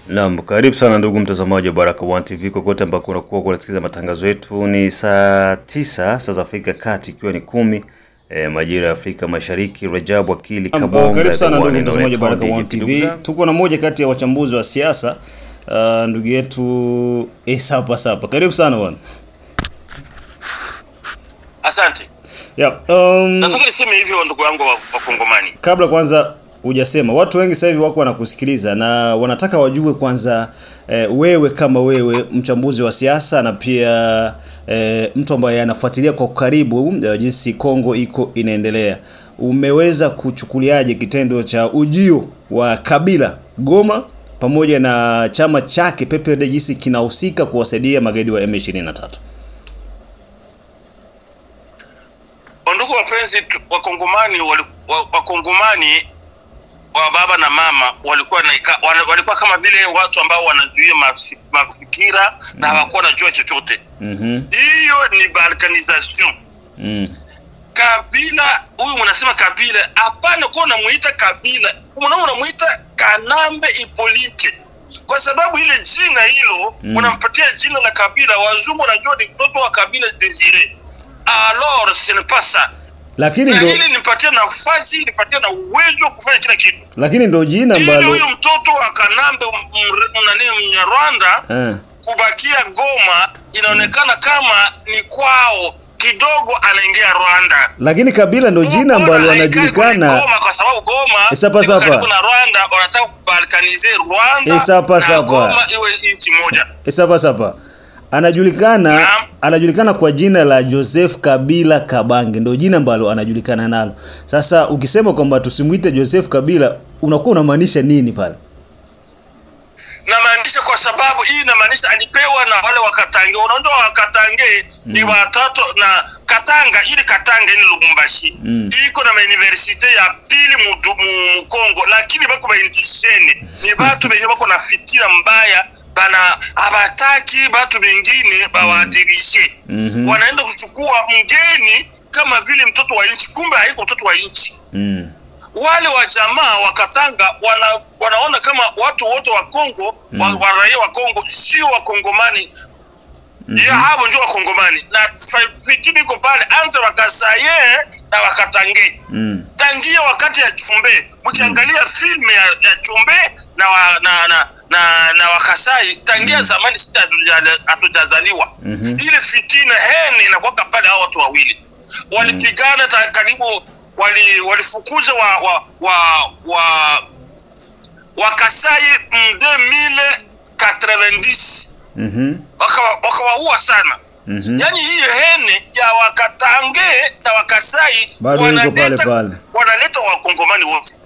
Naam, karibu sana ndugu mtazamaji wa Baraka One TV kokote ambako unakuwa unasikiliza matangazo yetu. Ni saa 9 saa za Afrika Kati, ikiwa ni 10 majira ya Afrika Mashariki. Rajabu Akili Kabonga. Karibu sana ndugu mtazamaji wa Baraka One TV. Tuko na moja kati ya wachambuzi wa siasa, ndugu yetu Esapa Sapa. Karibu sana bwana. Asante. Nataka niseme hivi ndugu wangu wa Kongomani. Kabla kwanza hujasema, watu wengi sasa hivi wako wanakusikiliza na wanataka wajue kwanza wewe kama wewe mchambuzi wa siasa na pia mtu ambaye anafuatilia kwa karibu jinsi Kongo iko inaendelea. Umeweza kuchukuliaje kitendo cha ujio wa Kabila Goma pamoja na chama chake PPRD jinsi kinahusika kuwasaidia magaidi wa M23? Ndugu wapenzi wa Kongomani, Wakongomani wa baba na mama walikuwa kama vile watu ambao wanazuia mafikira na hawakuwa wanajua chochote. Hiyo ni balkanization. Kabila, huyu mnasema Kabila, hapana kwa unamuita Kabila, unamuita Kanambe Hippolyte. Kwa sababu ile jina hilo unampatia jina la Kabila, wazungu wanajua ni mtoto wa Kabila Desire. Alors ce n'est pas ça. Lakini ndo ili nipatie nafasi, nipatie na uwezo kufanya kila kitu. Lakini ndo jina ambalo huyo mtoto wa Kanambe Mnyarwanda kubakia Goma inaonekana kama ni kwao, kidogo anaingia Rwanda. Lakini Kabila ndo jina ambalo anajulikana Goma, kwa sababu Goma karibu na Rwanda, wanataka kubalkanize Rwanda na Goma iwe nchi moja. Sapa anajulikana kwa jina la Joseph Kabila Kabange, ndio jina ambalo anajulikana nalo. Sasa ukisema kwamba tusimuite Joseph Kabila, unakuwa unamaanisha nini pale? Namaanisha kwa sababu hii inamaanisha alipewa na wale wakatange. Unaondoa wakatange ni watoto na Katanga, ili Katanga ni Lubumbashi. Iko na university ya pili mu Kongo, lakini bako ba indishene. Ni watu wenye bako na fitira mbaya, bana abataki watu wengine bawadirije. Wanaenda kuchukua mgeni kama vile mtoto wa nchi, kumbe haiko mtoto wa nchi. Wale wa jamaa wa Katanga wanaona kama watu wote wa Kongo, wa raia wa Kongo sio wa Kongomani. Ya hapo ndio wa Kongomani. Na fitini iko pale entre Wakasaye na Wakatange. Tangia wakati ya Chumbe, mkiangalia film ya Chumbe na Wakasai, tangia zamani sita hatujazaliwa. Ile fitina hene inakuwa pale hao watu wawili. Walipigana karibu, walifukuza Wakasai 2090. Wakawaua sana. Yani hii hene ya Wakatange na Wakasai wanaleta Wakongomani wote.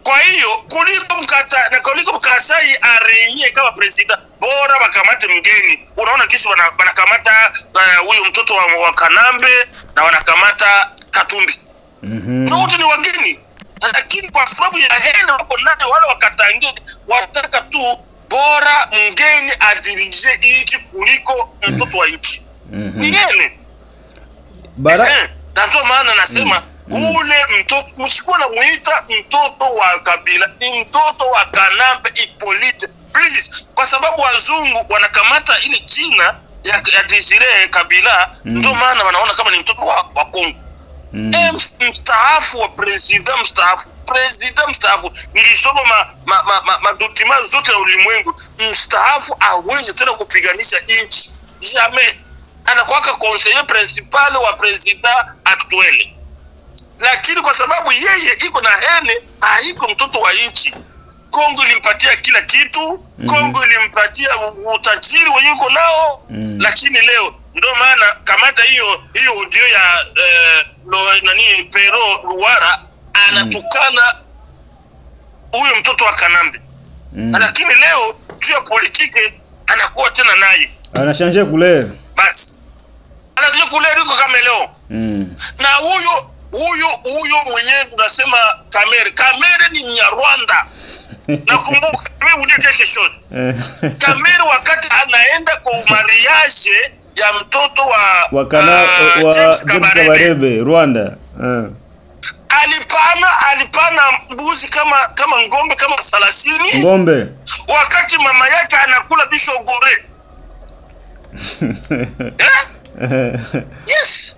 Kwa hiyo kuliko Mkasai arenye kama president, bora wakamate mgeni. Unaona kisha wanakamata huyo mtoto wa Kanambe na wanakamata Katumbi. Wote ni wageni. Lakini kwa sababu ya hene wako nayo, wale Wakatange wataka tu bora mgeni adirije nchi kuliko mtoto wa nchi. Ngene. Ndio maana nasema ule mtoto msikuwa na muita mtoto wa Kabila, ni mtoto wa Kanambe Hippolyte, please. Kwa sababu wazungu wanakamata ile jina ya Desire Kabila, ndio maana wanaona kama ni mtoto wa Kongo. Mstaafu wa president mstaafu. Nilisoma madokima zote ya ulimwengu. Mstaafu hawezi tena kupiganisha nchi. Jamais. Anakuwa conseiller principal wa president actuel. Lakini kwa sababu yeye iko na hene, haiko mtoto wa nchi. Kongo ilimpatia kila kitu. Kongo ilimpatia utajiri wenyewe uko nao. Lakini leo ndio maana kamata hiyo audio ya Pero Luara anatukana huyo mtoto wa Kanambe. Lakini leo juu ya politiki anakuwa tena naye. Anashanje couleur. Basi. Anashanje couleur iko kama leo. Na huyo mwenyewe tunasema Kamere ni Mnyarwanda. Nakumbuka mimi uniteke kesho. Kamere wakati anaenda kwa mariage ya mtoto wa James Kabarebe Rwanda. alipana mbuzi kama ngombe kama 30 ngombe, wakati mama yake anakula bishogore. Yes.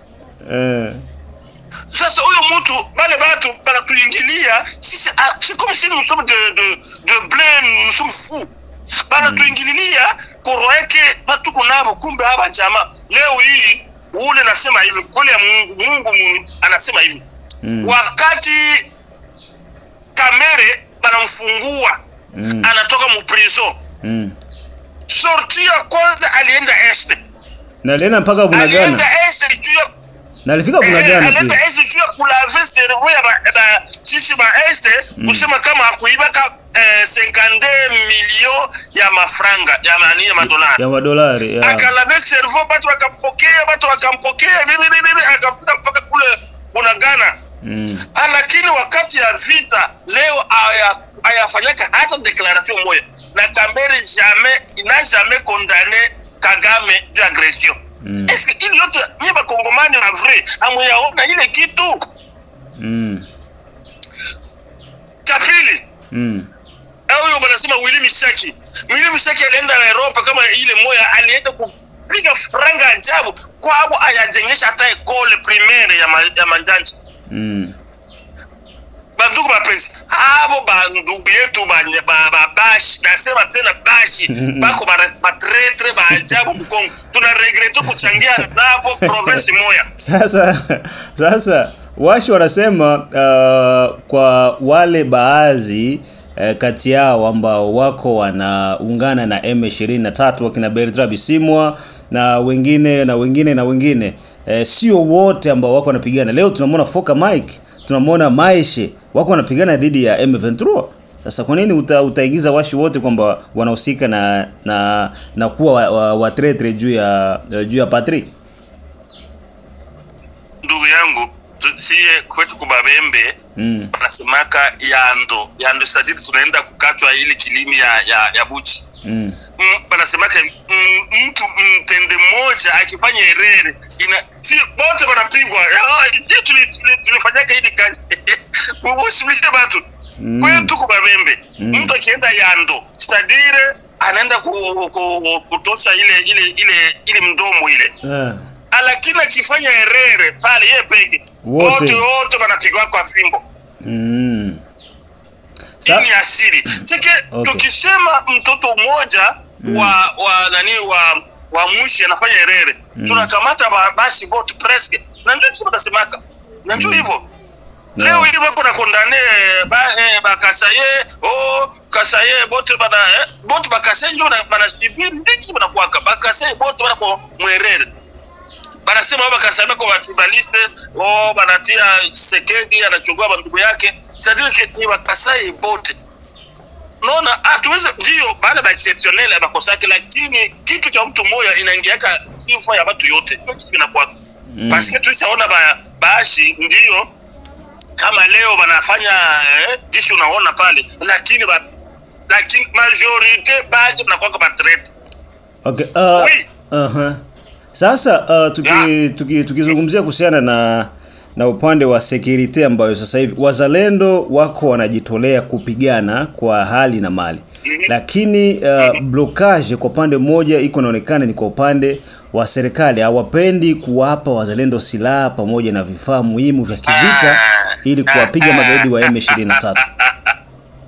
Sasa huyo mtu bale batu bala tuingilia sisi, c'est comme si nous sommes de blême, nous sommes fous. Bala tuingilia koroeke batu kunabo, kumbe haba jamaa leo hii ule nasema hivi kule Mungu anasema hivi. Wakati Kamere banamfungua anatoka mu prison, sorti ya kwanza alienda este. Na alienda mpaka Bunagana. Alienda este juu na alifika Bunagana. Alienda este juu kula cerveau ya sisi ba este kusema kama akuibaka 50 milioni ya mafranga ya mani ya madolari. Ya madolari, ya. Akalave cerveau, batu wakampokea bibi akafika mpaka kule Bunagana. Lakini wakati ya vita leo ayafanyaka hata declaration moja, na Kamere jamais condamné Kagame de agression. Est-ce que il yote nyeba Kongomani na vrai amoyaona ile kitu? Kapili huyo wanasema Willy Mishaki alienda Europa kama ile moya, alienda kupiga franga ajabu kwa hapo, ayajengesha hata école primaire ya Manjanja. Bandugu mapenzi hapo, bandugu yetu bashi, nasema tena bashi bako batretre baajabu Mkongo, tuna regrete kuchangia nabo province moya. Sasa washi wanasema kwa wale baadhi kati yao ambao wako wanaungana na M23 wakina Bertrand Bisimwa na wengine sio wote ambao wako wanapigana. Leo tunamwona Foka Mike, tunamwona Maishe wako wanapigana dhidi ya M23. Sasa kwa nini utaingiza washi wote kwamba wanahusika na kuwa wa tretre juu ya patri? Ndugu yangu, siye kwetu kubabembe wanasemaka yando sadidi tunaenda kukatwa ile kilimi ya buchi. Wanasemaka mtu mtende mmoja akifanya erere si bote wanapigwa. Tulifanyaka hili kazi usimulishe batu kwetu kubabembe. Mtu akienda yando sadire anaenda kutosha ile mdomo ile. Lakini akifanya erere pale yeye peke wote wanapigwa kwa fimbo. Ni asili. Cheke tukisema mtoto mmoja wa mushi anafanya erere, tunakamata basi bote presque. Na ndio sema tasemaka. Na ndio hivyo. Leo hivi wako na kondane Kasaye bote bakasaye ndio bana civil ndio banakuwa bakasaye bote bana kwa mwerere. Banasema baba Kasaye kwa watibaliste banatia Sekedi anachukua bandugu yake. Sadiki ni Kasaye bote. Naona hatuweze ndio baada ya exceptionnel abakosake, lakini kitu cha mtu mmoja inaingiaka sifa ya watu yote. Ndio inakuwa. Parce que tuishaona bashi ndio kama leo wanafanya kisha unaona pale, lakini majority baadhi mnakuwa kama threat. Okay. Sasa tukizungumzia kuhusiana na upande wa security ambayo sasa hivi wazalendo wako wanajitolea kupigana kwa hali na mali. Lakini blockage kwa upande mmoja iko inaonekana ni kwa upande wa serikali, hawapendi kuwapa wazalendo silaha pamoja na vifaa muhimu vya kivita ili kuwapiga magaidi wa M23.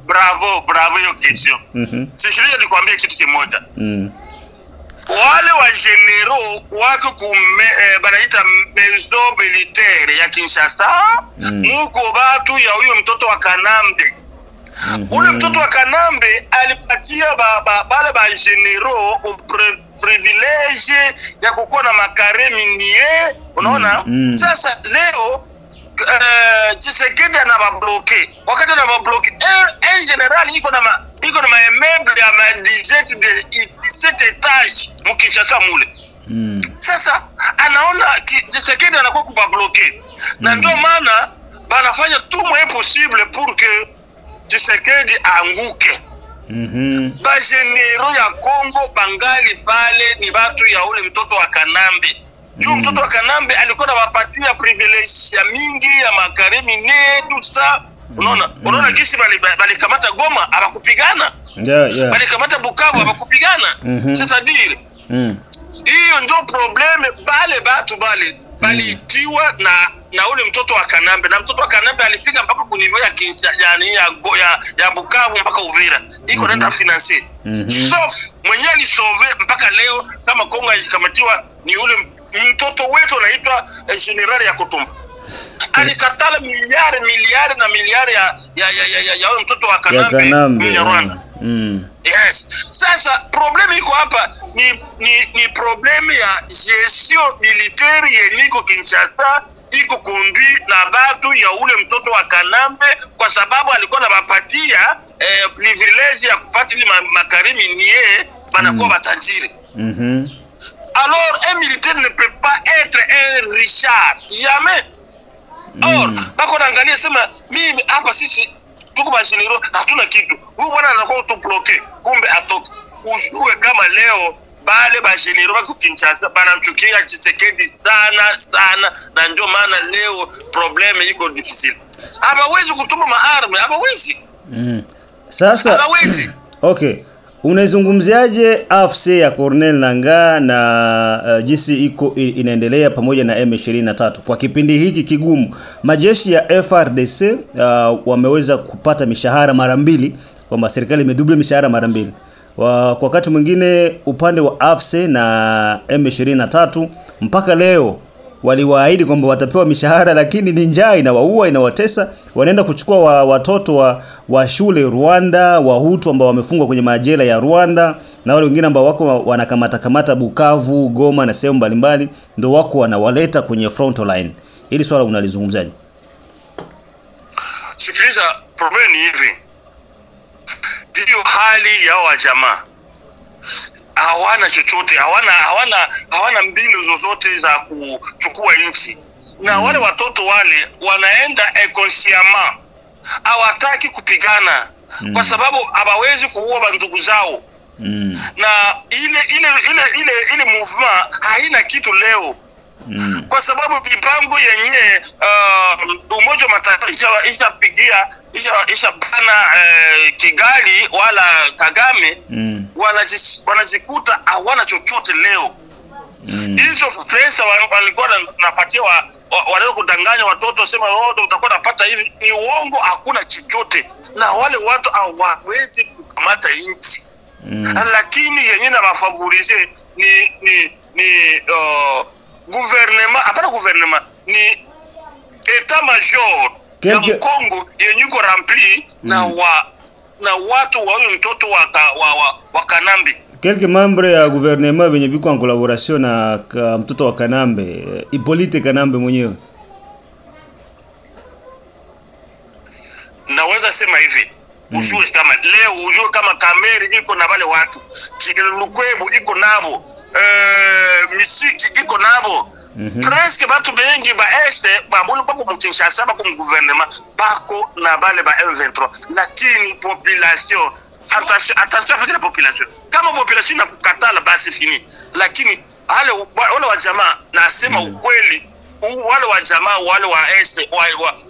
Bravo hiyo kesho. Sikilia nikwambie kitu kimoja. Wale wa general wako banaita maison militaire ya Kinshasa, muko batu ya huyo mtoto wa Kanambe. Ule mtoto wa Kanambe alipatia bale ba general privilege ya kukuwa na makare minier, unaona? Sasa leo Tshisekedi anababloke. Wakati anababloke en general iko na meuble ya 17 etage mukishasa mule. Sasa anaona Tshisekedi anakuwa kubabloke. Na ndio maana banafanya tout moyen possible pour que Tshisekedi anguke. Ba general ya Kongo bangali pale ni batu ya ule mtoto wa Kanambe. Juu mtoto wa Kanambe alikuwa anawapatia privilege ya mingi ya makarimi ne tusa. Unaona kisi bali kamata Goma abakupigana. Bali kamata Bukavu abakupigana. C'est-à-dire hiyo ndio probleme bale batu bali itiwa na ule mtoto wa Kanambe, na mtoto wa Kanambe alifika mpaka kunivyo ya ya Bukavu mpaka Uvira iko nenda financer. Sauf mwenye alisove mpaka leo kama Kongo ikamatiwa ni ule mtoto wetu anaitwa General ya Kutumba. Alikatala miliari na miliari ya mtoto wa Kanambe Rwanda. Yes. Sasa problemi iko hapa ni problemi ya gestion militaire yenye iko Kinshasa iko conduit na batu ya ule mtoto wa Kanambe kwa sababu alikuwa anawapatia privilege ya kupata ile makarimi niye banakuwa batajiri. Alors un militaire ne peut pas être un Richard. Jamais. Or, bako naangalia sema mimi hapa sisi tuko bashiniro hatuna kitu. Huyu bwana anakuwa tu bloqué. Kumbe atoke. Ujue kama leo bale bashiniro bako Kinshasa banamchukia Tshisekedi sana na ndio maana leo probleme iko difficile. Hawezi kutuma maarme, hawezi. Sasa hawezi. Okay. Unaizungumziaje AFC ya Corneille Nangaa na jinsi iko inaendelea pamoja na M23 kwa kipindi hiki kigumu? Majeshi ya FRDC wameweza kupata mishahara mara mbili, kwamba serikali imedouble mishahara mara mbili. Kwa wakati mwingine upande wa AFC na M23 mpaka leo waliwaahidi kwamba watapewa mishahara, lakini ni njaa inawaua, inawatesa. Wanaenda kuchukua watoto wa shule Rwanda, Wahutu ambao wamefungwa kwenye majela ya Rwanda, na wale wengine ambao wako wanakamata Bukavu, Goma na sehemu mbalimbali, ndio wako wanawaleta kwenye front line. Hili swala unalizungumzaje? Sikiliza, problem ni hivi. Hiyo hali ya wajamaa hawana chochote, hawana mbinu zozote za kuchukua nchi. Na wale watoto wale wanaenda inconsciemment, hawataki kupigana kwa sababu hawawezi kuua ndugu zao. Na ile movement haina kitu leo. Kwa sababu mipango yenye Umoja wa Mataifa isha bana Kigali wala Kagame wanajikuta hawana chochote leo. Hizo pesa walikuwa napatia wale kudanganya watoto sema wote utakuwa napata hivi, ni uongo, hakuna chochote. Na wale watu hawawezi kukamata nchi. Lakini yenye na mafavorize ni gouvernement, hapana gouvernement, ni état major ya Kongo yenye iko rempli na watu wa huyo mtoto wa Kanambe. Quelques membres ya gouvernement wenye biko en collaboration na mtoto wa Kanambe, Hippolyte Kanambe mwenyewe. Naweza sema hivi, ujue kama leo, ujue kama Kameri iko na wale watu, Lukwebu iko nabo, Misiki iko nabo. Presque batu bengi ba este babulu bako mu Kinshasa bako mu gouvernement bako na bale ba M23, lakini population attention avec la population. Kama population na kukatala basi fini. Lakini wale wa jamaa nasema ukweli, wale wa jamaa wale wa este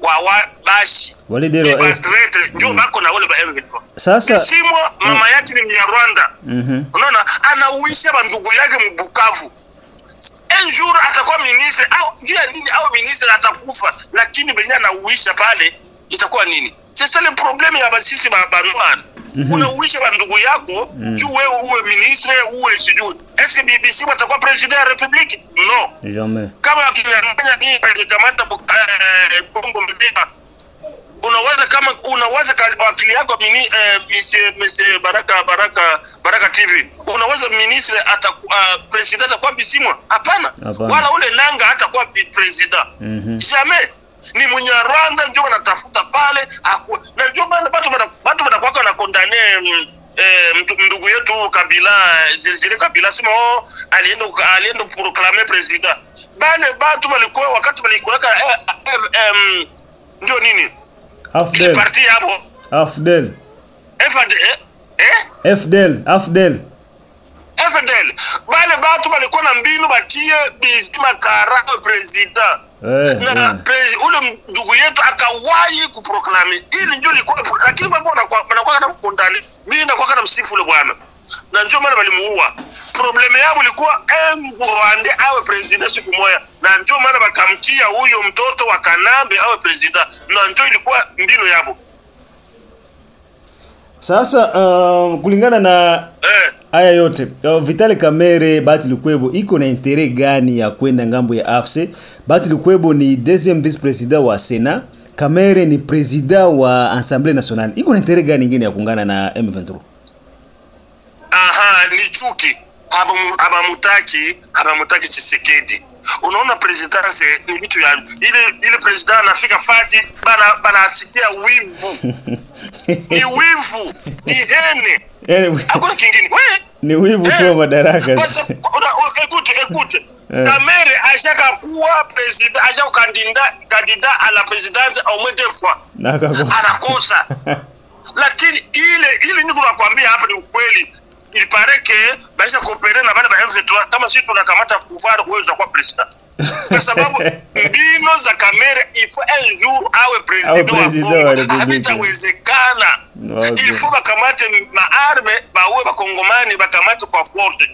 wa bashi wale dero este ndio bako na wale ba M23. Sasa Simwa mama yake ni Mnyarwanda. Unaona anauisha bandugu yake Mbukavu. Un jour atakuwa ministre au jia nini au ministre atakufa, lakini benya anauisha pale itakuwa nini? C'est ça le problème ya basisi banwana. Unauisha bandugu yako juu wewe uwe ministre uwe sijui. Est-ce que BBC watakuwa president ya republique? No. Jamais. Kama akinyang'anya hii akikamata Kongo mzima, unaweza wakili yako Monsieur Baraka TV, unaweza ministre president atakuwa Bisimwa? Hapana. Wala ule Nanga hatakuwa president. Jamais. Ni Mnyarwanda ndio wanatafuta pale, na ndio maana watu wanakuwa na kondane ndugu yetu Kabila, Zile Kabila sema alienda proclamer president. Bale watu walikuwa wakati walikuwa ndio nini? Afdel. Parti hapo. Afdel. Afdel. Afdel. Bale watu walikuwa na mbinu batie bizima kara president. Na ule ndugu yetu akawahi kuproklame. Ili ndio ilikuwa, lakini mambo wanakuwa na mkondani. Mimi nakuwa na msifu ule bwana. Na ndio maana walimuua. Probleme yao ilikuwa Rwanda awe president siku moja. Na ndio maana wakamtia huyo mtoto wa Kanambe awe president. Na ndio ilikuwa mbinu yao. Sasa kulingana na haya yote, Vital Kamerhe Bahati Lukwebo iko na intérêt gani ya kwenda ngambo ya AFC? Bahati Lukwebo ni deuxième vice-président wa Sénat, Kamerhe ni président wa Assemblée nationale. Iko na intérêt gani nyingine ya kuungana na M23? Ni chuki. Habamutaki Tshisekedi. Unaona presidence ni vitu ya ile president anafika fati bana asikia wivu. Ni wivu, ni hene. Hakuna kingine. Ni wivu tu madaraka. Écoute. Kamerhe ashaka kuwa president, ashaka candidat à la présidence au moins 2 fois. Anakosa. Lakini ile niko nakwambia hapa ni ukweli. Il paraît que baisha coopérer na bale ba M23 kama sisi tunakamata pouvoir uwezo kwa president. Kwa sababu mbino za Kamerhe il faut un jour awe president wa Kongo. Habitawezekana. Il faut bakamate maarme bawe bakongomani bakamate kwa force.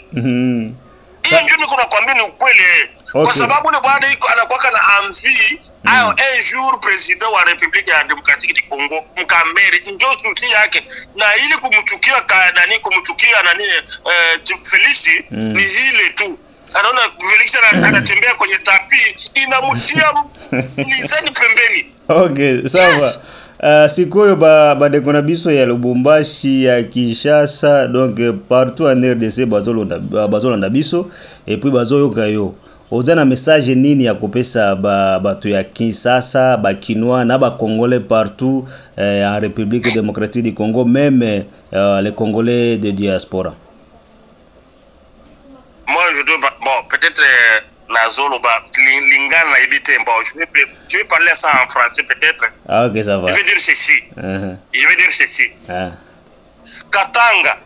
Hiyo ndio niko nakwambia ni ukweli. Kwa sababu ile bwana iko anakuwa na amfi au un jour president wa République ya Démocratique du Congo Kamerhe ndio chuki yake. Na ili kumchukia kumchukia Felix ni ile tu. Anaona Felix anatembea kwenye tapi inamtia nizani pembeni. Okay, sawa. Sikoyo bandeko na biso ya Lubumbashi ya Kinshasa, donc partout en RDC bazolanda biso et puis bazoyoka yo. Ozana message nini ya kopesa bato ya Kinshasa, ba Kinois na ba Congolais partout en République démocratique du Congo, même les Congolais de diaspora? Moi je dois peut-être lingana ibite je vais parler ça en français peut-être. OK, ça va. Je vais dire ceci. Katanga,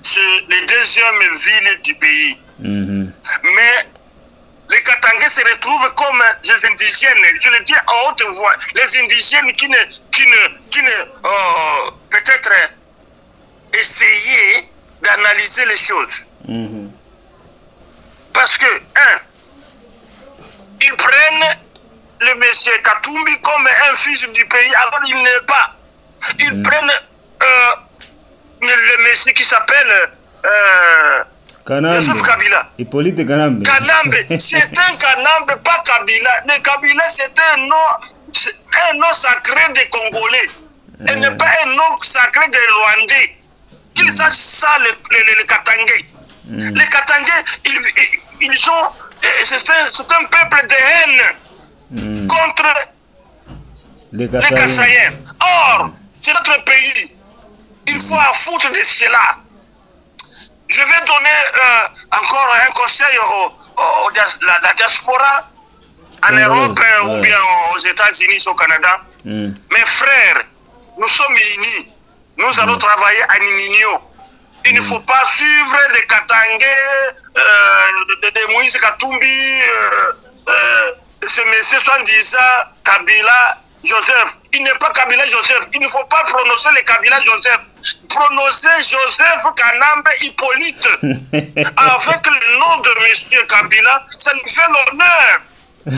c'est la deuxième ville du pays. Mais les Katangais se retrouvent comme les indigènes, je le dis en haute voix, les indigènes qui ne peut-être essayer d'analyser les choses. Parce que, ils prennent le monsieur Katumbi comme un fils du pays, alors il n'est pas. Ils prennent le monsieur qui s'appelle Joseph Kabila. Hippolyte Kanambe. C'est un Kanambe, pas Kabila. Le Kabila, c'est un nom sacré des Congolais. Et n'est pas un nom sacré des Rwandais. Qu'ils sachent ça, les Katangais. Les Katangais, ils sont... C'est un peuple de haine contre les Kassaïens. Or, c'est notre pays. Il faut en foutre de cela. Je vais donner encore un conseil la diaspora en Europe ou bien aux États-Unis, au Canada. Mes frères, nous sommes unis. Nous allons travailler en union. Il ne faut pas suivre les Katangais, de Moïse Katumbi, ce monsieur soi-disant Kabila Joseph. Il n'est pas Kabila Joseph. Il ne faut pas prononcer le Kabila Joseph. Prononcer Joseph Kanambe Hippolyte. Avec le nom de monsieur Kabila, ça lui fait l'honneur.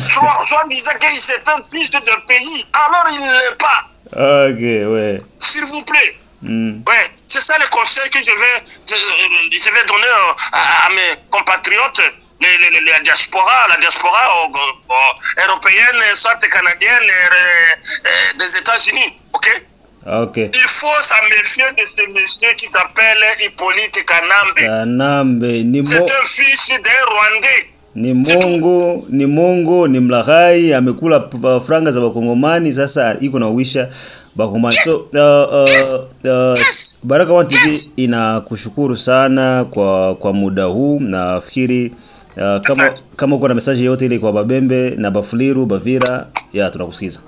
Soit disant qu'il c'est un fils de pays. Alors il ne l'est pas. Ok, ouais. S'il vous plaît. Ouais, c'est ça le conseil que je vais donner à mes compatriotes, la diaspora européenne, soit canadienne, des États-Unis, ok? Il faut s'en méfier de ce monsieur qui s'appelle Hippolyte Kanambe. C'est un fils d'un Rwandais. Ni mongo, ni mlaghai, amekula franga za Bakongomani, sasa iko na wisha Bakongomani. So, Baraka One TV inakushukuru sana kwa muda huu. Nafikiri kama uko na message yote ile kwa Babembe na Bafuliru, Bavira, tunakusikiza.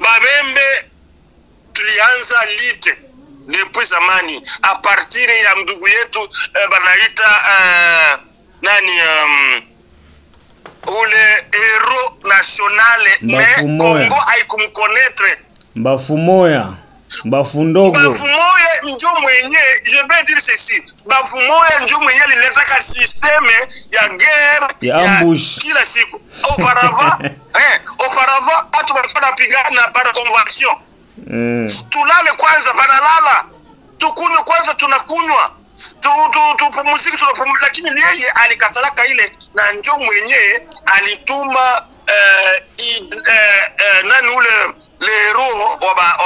Babembe tulianza lite depuis zamani a partir ya ndugu yetu banaita nani ule héros national mais Congo haikumkonetre Mbafu ndogo. Mbafu moya njo mwenye, je vais dire ceci, Mbafu moya njo mwenye alileta systeme ya guerre ya ambush kila siku. Auparavant watu walikuwa wanapigana par convention. Tulale kwanza banalala, tukunywe kwanza tunakunywa, tupumzike tunapumzika, lakini yeye alikatalaka ile na njo mwenye alituma nani ule lero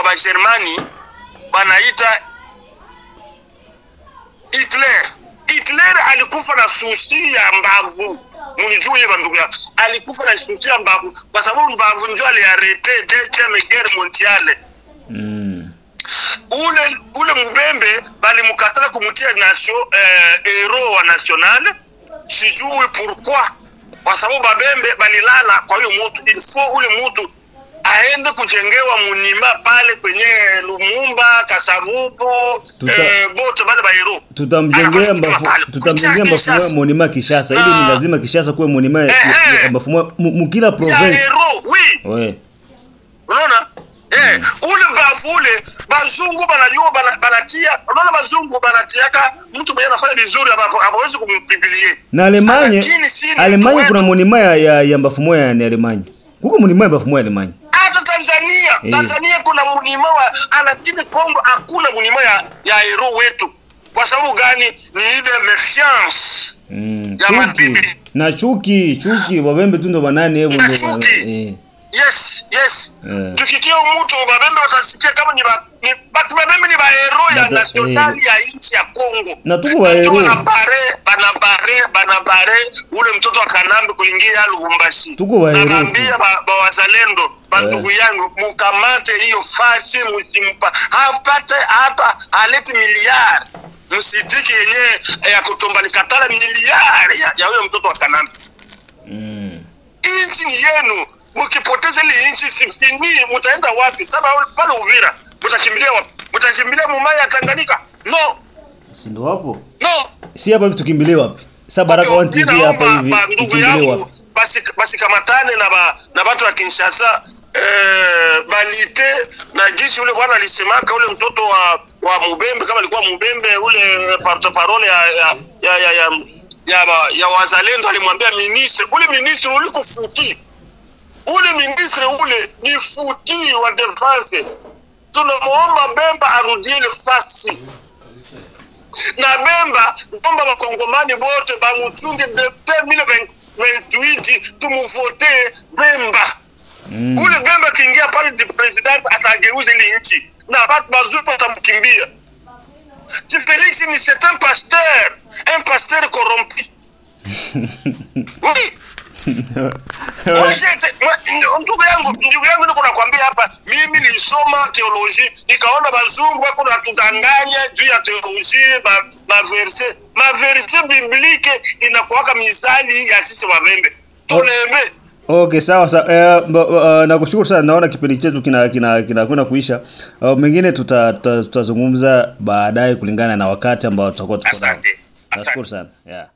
wa Germany banaita Hitler alikufa na susi ya mbavu. Munijue bandugu ya alikufa na susi ya mbavu kwa sababu mbavu ndio aliarete deuxième guerre mondiale. Ule Mubembe bali mukatala kumutia nation héros wa national. Sijui pourquoi. Kwa sababu Babembe balilala kwa hiyo mtu, il faut ule mtu aende kujengewa munima pale kwenye Lumumba, Kasavubu, bote bale ba hero. Tutamjengea Mbafu munima Kishasa. Ili ni lazima Kishasa kuwe munima Mbafu mukila province. Oui. Unaona? Ule Mbafu ule bazungu banajua banatia. Unaona bazungu banatiaka mtu mwenye anafanya vizuri hawezi kumpigilie. Na Alemanya kuna munima ya Mbafu moya ni Alemanya. Kuko munima ya Mbafu moya Alemanya. Hata Tanzania kuna munima wa lakini Kongo hakuna munima ya hero wetu. Kwa sababu gani? Ni ile méfiance ya mabibi. Na chuki Babembe tu ndo banani hebu ndo. Yes. Tukitia mtu Babembe watasikia kama ni Babembe ni ba hero ya nationali ya nchi ya Kongo. Na tuko ba hero. Banabare ule mtoto akanambi kuingia Lubumbashi. Naambia ba wazalendo bandugu yangu mukamate hiyo fasi msimpa. Hapa aleti miliari. Msitiki yenyewe ya kutombali katala miliari ya huyo mtoto akanambi. Inchi ni yenu. Mkipoteza ile inchi sifini mtaenda wapi? Sasa pale Uvira mtakimbilia wapi? Mtakimbilia Mumaya Tanganyika? No. Si ndo hapo? No. Si hapa tukimbilie wapi? Sasa Baraka One TV hapa hivi. Ndugu yangu basi kamatane na watu wa Kinshasa balite na jinsi ule bwana alisemaka ule mtoto wa Mubembe kama alikuwa Mubembe ule porte-parole ya wazalendo alimwambia ministre ulikufuti. Ule ministre ule ni futi wa defense. Tunamuomba Bemba arudie ile fasi. Na Bemba, bomba wakongomani bote bamuchunge de 2028 tumuvote Bemba. Ule Bemba kiingia pale di president atageuza ile nchi. Na watu bazupo watamkimbia. Félix ni c'est un pasteur corrompu. Oui. Ndugu yangu niko nakwambia hapa, mimi nilisoma theology nikaona bazungu wako natudanganya juu ya theology ma verse biblique inakuwaka mizali ya sisi Wabembe. Tulembe. Okay, sawa. Nakushukuru sana, naona kipindi chetu kinakwenda kuisha. Mengine tutazungumza baadaye kulingana na wakati ambao tutakuwa tuko nao. Asante. Nashukuru sana. Yeah.